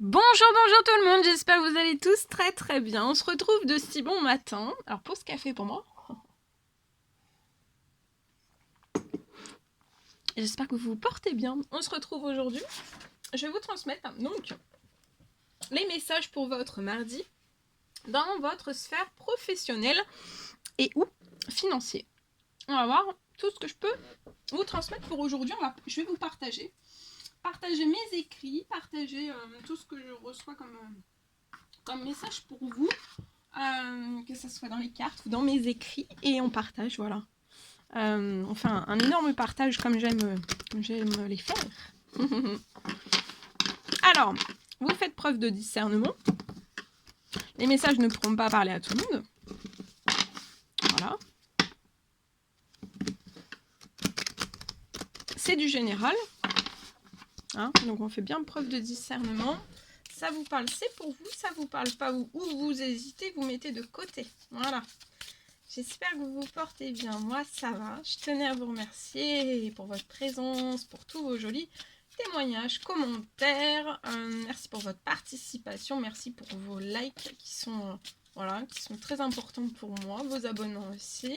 Bonjour tout le monde, j'espère que vous allez tous très bien. On se retrouve de si bon matin. Alors pause café pour moi. J'espère que vous vous portez bien. On se retrouve aujourd'hui. Je vais vous transmettre donc les messages pour votre mardi dans votre sphère professionnelle et ou financière. On va voir tout ce que je peux vous transmettre pour aujourd'hui. Je vais vous partager mes écrits, partager tout ce que je reçois comme message pour vous. Que ce soit dans les cartes ou dans mes écrits, et on partage, voilà. On fait un énorme partage comme j'aime les faire. Alors, vous faites preuve de discernement. Les messages ne pourront pas parler à tout le monde. Voilà. C'est du général. Hein, donc on fait bien preuve de discernement. Ça vous parle, c'est pour vous. Ça vous parle pas, ou vous hésitez, vous mettez de côté. Voilà. J'espère que vous vous portez bien. Moi, ça va. Je tenais à vous remercier pour votre présence, pour tous vos jolis témoignages, commentaires. Merci pour votre participation. Merci pour vos likes qui sont très importants pour moi. Vos abonnements aussi.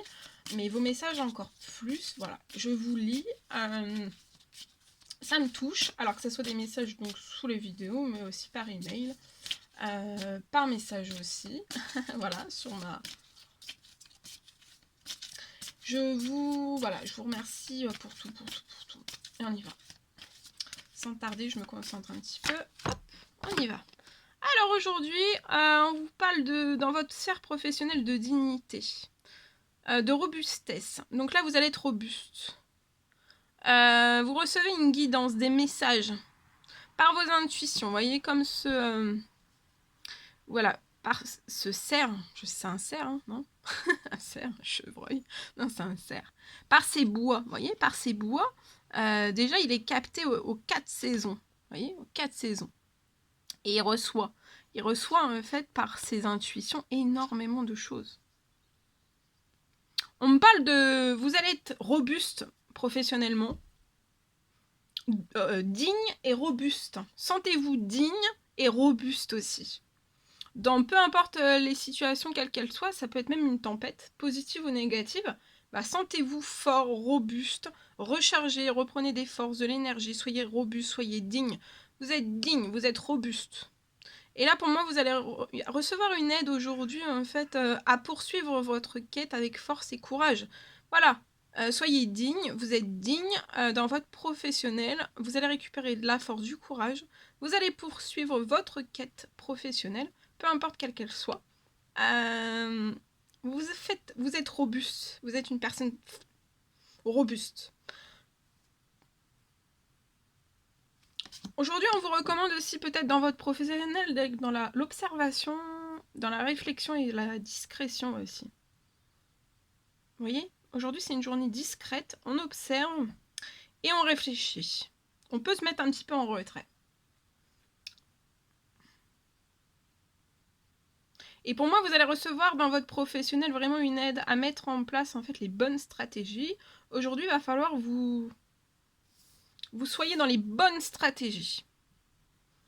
Mais vos messages encore plus. Voilà, je vous lis. Ça me touche. Alors que ce soit des messages donc sous les vidéos, mais aussi par email. Par message aussi. Voilà, sur ma... Je vous remercie pour tout. Et on y va. Sans tarder, je me concentre un petit peu. Hop, on y va. Alors aujourd'hui, on vous parle dans votre sphère professionnelle de dignité, de robustesse. Donc là, vous allez être robuste. Vous recevez une guidance, des messages par vos intuitions. Vous voyez, comme voilà, par ce cerf. C'est un cerf, hein, non? Un cerf, un chevreuil. Non, c'est un cerf. Par ces bois, vous voyez, par ces bois, déjà, il est capté aux 4 saisons. Vous voyez, aux 4 saisons. Et il reçoit en fait par ses intuitions énormément de choses. On me parle de... Vous allez être robuste professionnellement, digne et robuste. Sentez-vous digne et robuste aussi. Dans peu importe les situations quelles qu'elles soient, ça peut être même une tempête, positive ou négative, sentez-vous fort, robuste, rechargez, reprenez des forces, de l'énergie, soyez robuste, soyez digne. Vous êtes digne, vous êtes robuste. Et là, pour moi, vous allez recevoir une aide aujourd'hui, en fait, à poursuivre votre quête avec force et courage. Voilà, soyez digne, vous êtes digne dans votre professionnel, vous allez récupérer de la force, du courage, vous allez poursuivre votre quête professionnelle, peu importe quelle qu'elle soit. Vous êtes robuste, vous êtes une personne robuste. Aujourd'hui, on vous recommande aussi peut-être dans votre professionnel d'être dans l'observation, dans la réflexion et la discrétion aussi. Vous voyez, aujourd'hui c'est une journée discrète, on observe et on réfléchit. On peut se mettre un petit peu en retrait. Et pour moi, vous allez recevoir dans votre professionnel vraiment une aide à mettre en place en fait les bonnes stratégies. Aujourd'hui, il va falloir vous soyez dans les bonnes stratégies.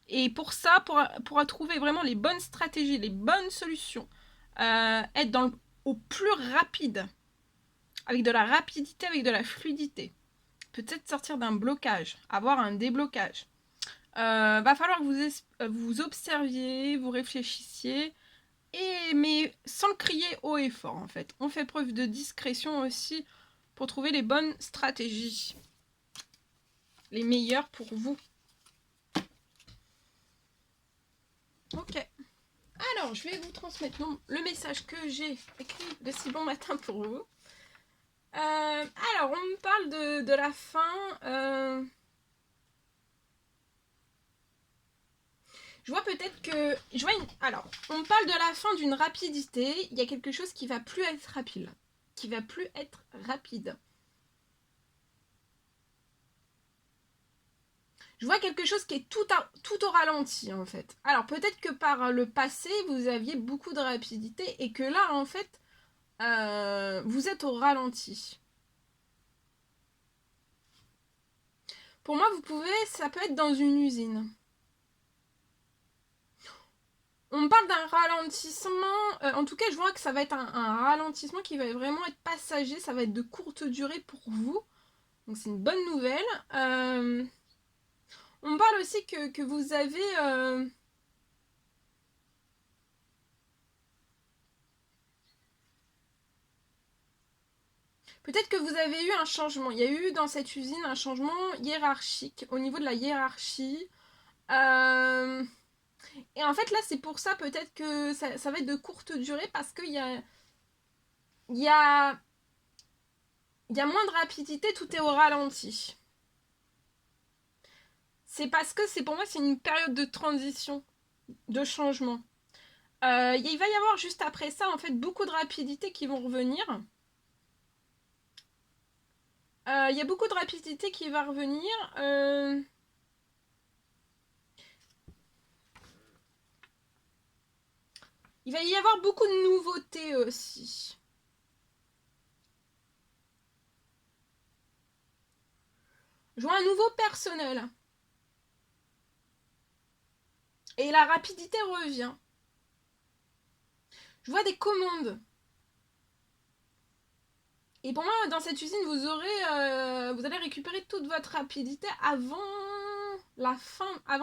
Et pour ça, pour trouver vraiment les bonnes stratégies, les bonnes solutions, être au plus rapide, avec de la rapidité, avec de la fluidité. Peut-être sortir d'un blocage, avoir un déblocage. Va falloir que vous observiez, vous réfléchissiez, mais sans le crier haut et fort en fait. On fait preuve de discrétion aussi pour trouver les bonnes stratégies. Les meilleures pour vous. Ok. Alors, je vais vous transmettre le message que j'ai écrit de si bon matin pour vous. Alors, on me parle de la fin. Je vois peut-être que... Alors, on me parle de la fin d'une rapidité. Il y a quelque chose qui va plus être rapide. Je vois quelque chose qui est tout au ralenti, en fait. Alors, peut-être que par le passé, vous aviez beaucoup de rapidité et que là, en fait, vous êtes au ralenti. Pour moi, ça peut être dans une usine. On parle d'un ralentissement, en tout cas je vois que ça va être un ralentissement qui va vraiment être passager, ça va être de courte durée pour vous, donc c'est une bonne nouvelle. On parle aussi que vous avez... Peut-être que vous avez eu un changement, il y a eu dans cette usine un changement hiérarchique, au niveau de la hiérarchie. Et en fait là c'est pour ça peut-être que ça va être de courte durée parce qu'il il y a, il y a moins de rapidité, tout est au ralenti. C'est parce que c'est pour moi c'est une période de transition, de changement. Il va y avoir juste après ça en fait beaucoup de rapidité qui vont revenir. Il y a beaucoup de rapidité qui va revenir. Il va y avoir beaucoup de nouveautés aussi. Je vois un nouveau personnel. Et la rapidité revient. Je vois des commandes. Et pour moi, dans cette usine, vous allez récupérer toute votre rapidité avant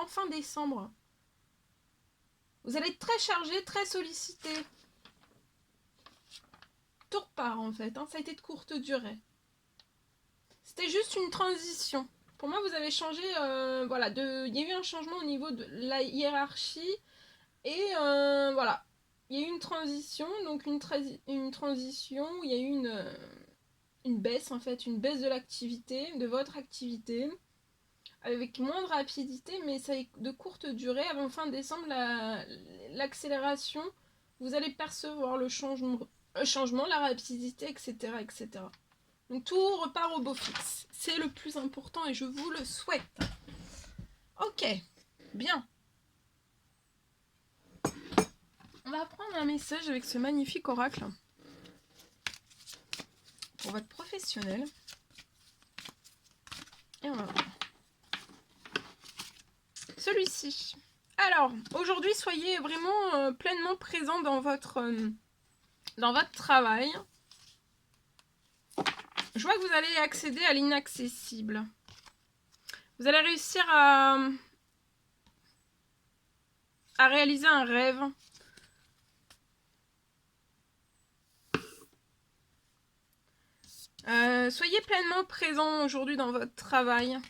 fin décembre. Vous allez être très chargé, très sollicité. Tout repart en fait, hein. Ça a été de courte durée. C'était juste une transition. Pour moi, vous avez changé, voilà, il y a eu un changement au niveau de la hiérarchie et voilà, il y a eu une transition, donc une transition où il y a eu une baisse en fait, une baisse de l'activité, de votre activité, avec moins de rapidité, mais ça est de courte durée. Avant fin décembre, l'accélération, vous allez percevoir le changement, la rapidité, etc., etc. Donc tout repart au beau fixe. C'est le plus important et je vous le souhaite. Ok, bien. On va prendre un message avec ce magnifique oracle pour votre professionnel. Et on va voir. Celui-ci. Alors, aujourd'hui, soyez vraiment pleinement présent dans votre travail. Je vois que vous allez accéder à l'inaccessible. Vous allez réussir à réaliser un rêve. Soyez pleinement présent aujourd'hui dans votre travail.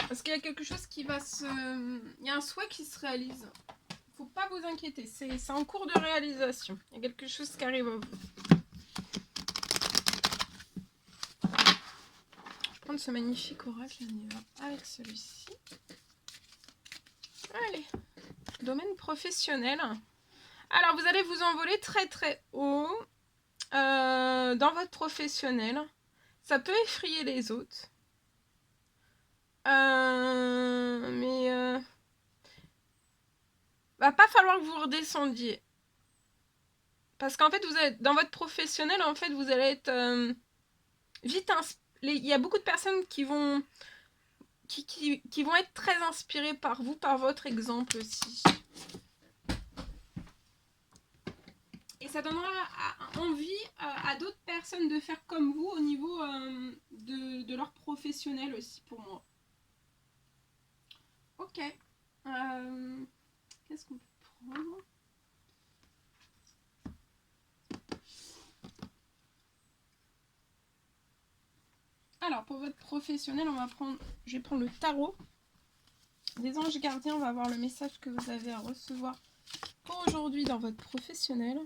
Parce qu'il y a quelque chose qui va il y a un souhait qui se réalise. Faut pas vous inquiéter, c'est en cours de réalisation. Il y a quelque chose qui arrive à vous. Je vais prendre ce magnifique oracle, on y va avec celui-ci. Allez, domaine professionnel. Alors, vous allez vous envoler très très haut dans votre professionnel. Ça peut effrayer les autres. Mais va pas falloir que vous redescendiez. Parce qu'en fait, vous êtes dans votre professionnel, en fait, vous allez être vite il y a beaucoup de personnes qui vont être très inspirées par vous, par votre exemple aussi. Et ça donnera envie à d'autres personnes de faire comme vous au niveau de leur professionnel aussi, pour moi. Ok. Qu'est-ce qu'on peut prendre ? Alors, pour votre professionnel, je vais prendre le tarot des anges gardiens. On va voir le message que vous avez à recevoir pour aujourd'hui dans votre professionnel.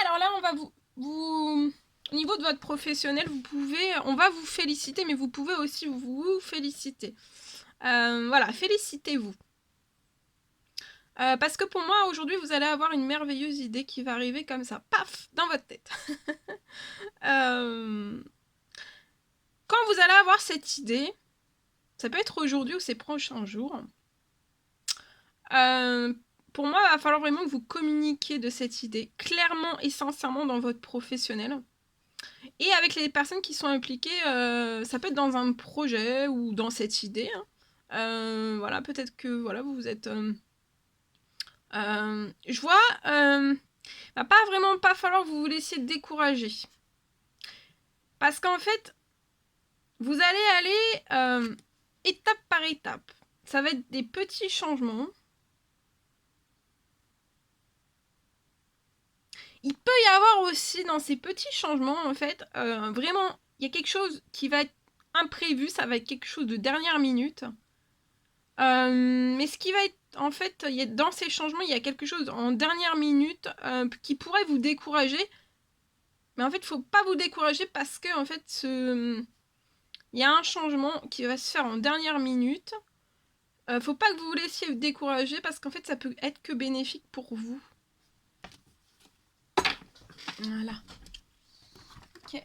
Alors là, on va au niveau de votre professionnel, on va vous féliciter, mais vous pouvez aussi vous féliciter. Voilà, félicitez-vous. Parce que pour moi, aujourd'hui, vous allez avoir une merveilleuse idée qui va arriver comme ça, paf, dans votre tête. Quand vous allez avoir cette idée, ça peut être aujourd'hui ou ces prochains jours, pour moi, il va falloir vraiment que vous communiquiez de cette idée clairement et sincèrement dans votre professionnel. Et avec les personnes qui sont impliquées, ça peut être dans un projet ou dans cette idée. Voilà, peut-être que voilà, vous êtes Je vois, va pas vraiment pas falloir que vous vous laissiez décourager. Parce qu'en fait, vous allez aller étape par étape. Ça va être des petits changements. Il peut y avoir aussi dans ces petits changements, en fait, vraiment, il y a quelque chose qui va être imprévu, ça va être quelque chose de dernière minute. Mais ce qui va être, en fait, dans ces changements, il y a quelque chose en dernière minute qui pourrait vous décourager. Mais en fait, il ne faut pas vous décourager parce que, en fait, il y a un changement qui va se faire en dernière minute. Faut pas que vous vous laissiez décourager parce qu'en fait, ça peut être que bénéfique pour vous. Voilà. Ok.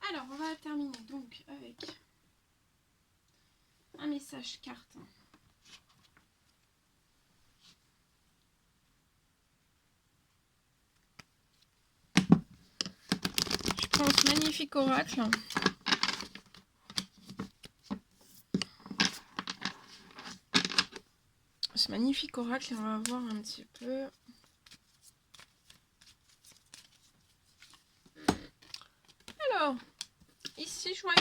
Alors, on va terminer donc avec un message carte. Je prends ce magnifique oracle. Ce magnifique oracle, on va voir un petit peu. Alors, ici, je vois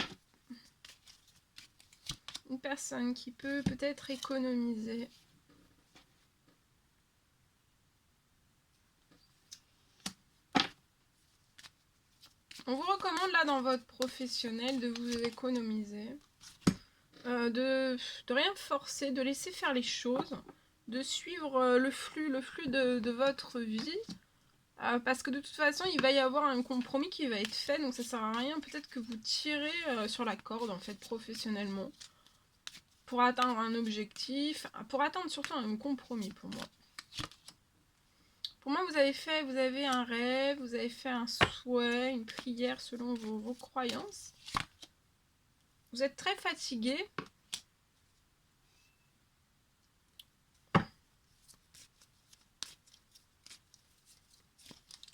une personne qui peut peut-être économiser. On vous recommande là dans votre professionnel de vous économiser, de rien forcer, de laisser faire les choses, de suivre le flux de votre vie. Parce que de toute façon, il va y avoir un compromis qui va être fait, donc ça sert à rien. Peut-être que vous tirez sur la corde, en fait, professionnellement, pour atteindre un objectif, pour atteindre surtout un compromis, pour moi. Pour moi, vous avez un rêve, vous avez fait un souhait, une prière selon vos croyances. Vous êtes très fatigué.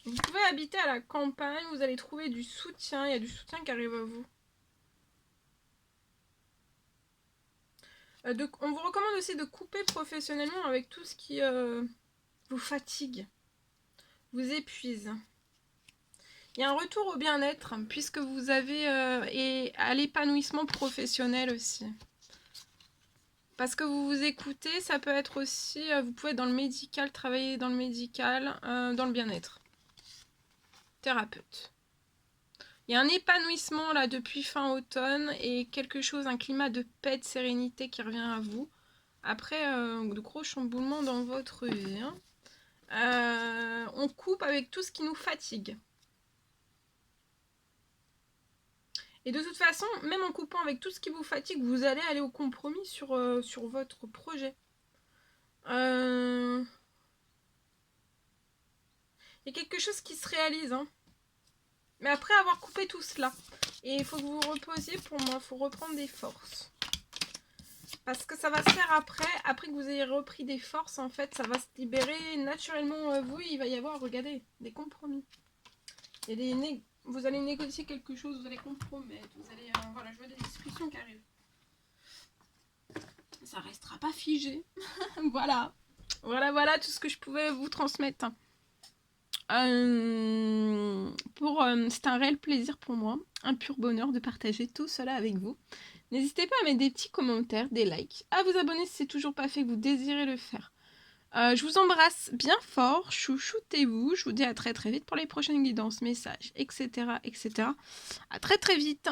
Vous pouvez habiter à la campagne, vous allez trouver du soutien, il y a du soutien qui arrive à vous. On vous recommande aussi de couper professionnellement avec tout ce qui vous fatigue, vous épuise. Il y a un retour au bien-être puisque vous avez et à l'épanouissement professionnel aussi. Parce que vous vous écoutez, ça peut être aussi, vous pouvez être dans le médical, travailler dans le médical, dans le bien-être. Thérapeute. Il y a un épanouissement là depuis fin automne et quelque chose, un climat de paix, de sérénité qui revient à vous. Après de gros chamboulements dans votre vie. Hein. On coupe avec tout ce qui nous fatigue. Et de toute façon, même en coupant avec tout ce qui vous fatigue, vous allez aller au compromis sur votre projet. Il y a quelque chose qui se réalise. Hein. Mais après avoir coupé tout cela, et il faut que vous vous reposiez pour moi, il faut reprendre des forces. Parce que ça va se faire après que vous ayez repris des forces, en fait, ça va se libérer naturellement. Vous, il va y avoir, regardez, des compromis. Il y a vous allez négocier quelque chose, vous allez compromettre, vous allez, voilà, je vois des discussions qui arrivent. Ça restera pas figé. Voilà. Voilà tout ce que je pouvais vous transmettre. C'est un réel plaisir pour moi, un pur bonheur de partager tout cela avec vous. N'hésitez pas à mettre des petits commentaires, des likes, à vous abonner si c'est toujours pas fait, que vous désirez le faire. Je vous embrasse bien fort, chouchoutez-vous, je vous dis à très très vite pour les prochaines guidances, messages, etc. etc. À très très vite.